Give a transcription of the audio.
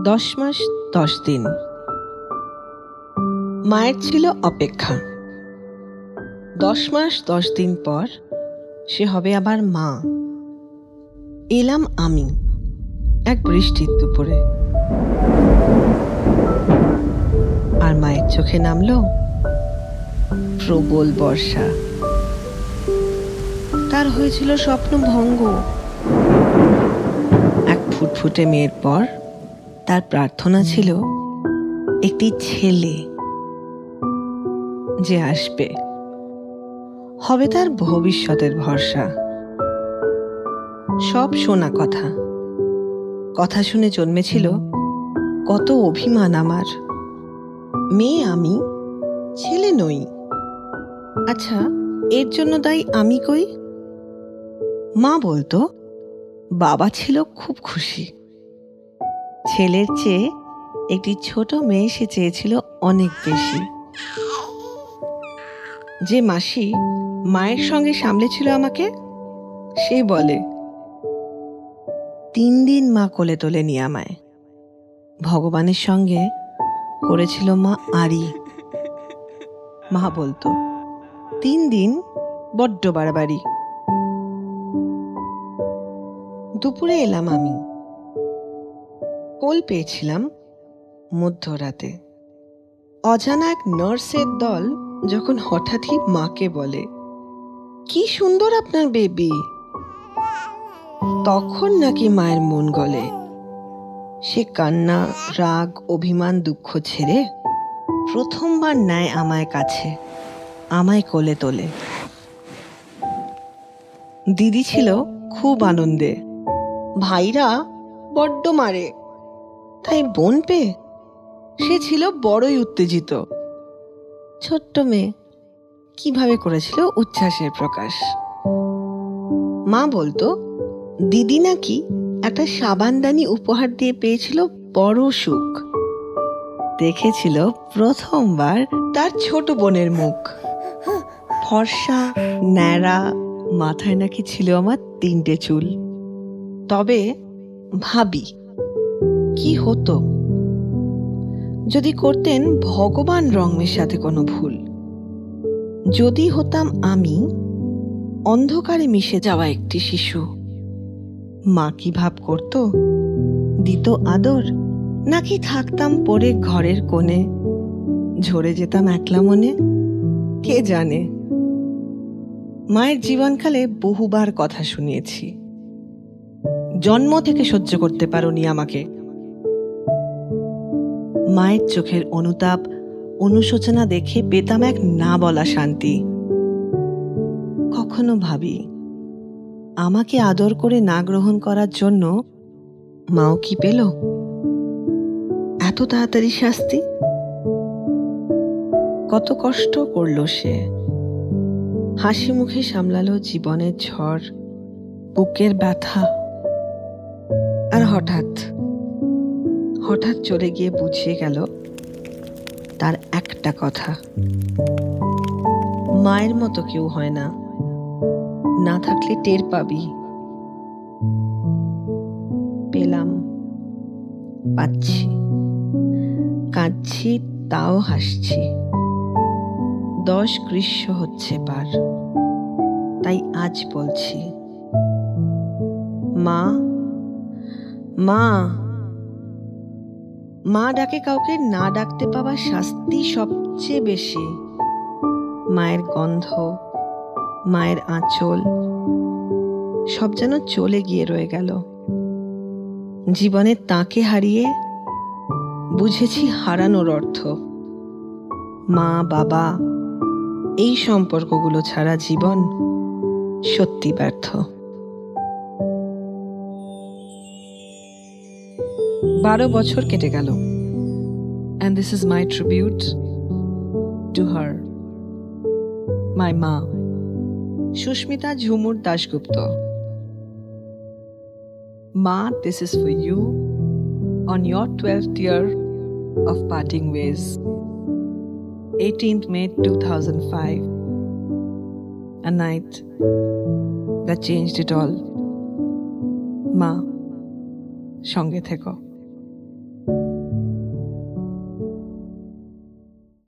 10 মাস 10 দিন মায়ের ছিল অপেক্ষা। 10 মাস 10 দিন পর সে হবে আবার মা। এলাম আমি এক বৃষ্টির দুপুরে, আর মায়ের চোখে নামলো প্রবল বর্ষা। তার হয়েছিল স্বপ্ন ভঙ্গ। এক ফুটফুটে মেয়ের পর তার প্রার্থনা ছিল একটি ছেলে যে আসবে, হবে তার ভবিষ্যতের ভরসা। সব শোনা কথা, কথা শুনে জন্মেছিল কত অভিমান আমার। মেয়ে আমি, ছেলে নই। আচ্ছা, এর জন্য দায়ী আমি কই? মা বলতো বাবা ছিল খুব খুশি। ছেলের চেয়ে একটি ছোট মেয়ে সে চেয়েছিল অনেক বেশি। যে মাসি মায়ের সঙ্গে সামলেছিল আমাকে, সে বলে 3 দিন মা কোলে তোলে নি আমায়। ভগবানের সঙ্গে করেছিল মা আড়ি। মা বলতো 3 দিন বড্ড বাড়াবাড়ি। দুপুরে এলাম আমি। কোল পেয়েছিলাম মধ্যরাতে। অজানা এক নার্সের দল যখন হঠাৎই মাকে বলে, কি সুন্দর আপনার বেবি। তখন নাকি মায়ের মন গলে। সে কান্না, রাগ, অভিমান, দুঃখ ছেড়ে প্রথমবার নেয় আমায় কাছে, আমায় কোলে তোলে। দিদি ছিল খুব আনন্দে। ভাইরা বড্ড মারে, তাই বোন পেয়ে সে ছিল বড়ই উত্তেজিত। ছোট্ট মেয়ে কিভাবে করেছিল উচ্ছ্বাসের প্রকাশ। মা বলতো দিদি নাকি একটা সাবানদানি উপহার দিয়ে পেয়েছিল বড় সুখ। দেখেছিল প্রথমবার তার ছোট বোনের মুখ। ফর্সা, ন্যাড়া, মাথায় নাকি ছিল আমার 3টে চুল। তবে ভাবি কি হতো যদি করতেন ভগবান রং মেশাতে কোনো ভুল। যদি হতাম আমি অন্ধকারে মিশে যাওয়া একটি শিশু। মা কি ভাব করত? দিত আদর, নাকি থাকতাম পড়ে ঘরের কোণে, ঝরে যেতাম একলা মনে? কে জানে। মায়ের জীবনকালে বহুবার কথা শুনিয়েছি, জন্ম থেকে সহ্য করতে পারোনি আমাকে। মায়ের চোখের অনুতাপ, অনুশোচনা দেখে পেতাম এক না বলা শান্তি। কখনো ভাবি আমাকে আদর করে না গ্রহণ করার জন্য মাও কি পেল এত তাড়াতাড়ি শাস্তি? কত কষ্ট করলো সে, হাসি মুখে সামলালো জীবনের ঝড়, বুকের ব্যথা। আর হঠাৎ চলে গিয়ে বুঝিয়ে গেল তার একটা কথা, মায়ের মতো কেউ হয় না, না থাকলে টের পাবি। পেলাম, পাচ্ছি, কাঁদছি তাও হাসছি। 10 গ্রীষ্ম হচ্ছে পার, তাই আজ বলছি মা, মা। মা ডাকে কাউকে না ডাকতে পাওয়া শাস্তি সবচেয়ে বেশি। মায়ের গন্ধ, মায়ের আঁচল সব যেন চলে গিয়ে রয়ে গেল। জীবনের তাকে হারিয়ে বুঝেছি হারানোর অর্থ। মা, বাবা, এই সম্পর্কগুলো ছাড়া জীবন সত্যি ব্যর্থ। 12 বছর কেটে গেল, and this is my tribute to her, my মা, সুস্মিতা ঝুমুর Dasgupta. Ma, this is for you on your 12th year of parting ways, 18th May 2005, a night that changed it all. Ma, সঙ্গে থেকো।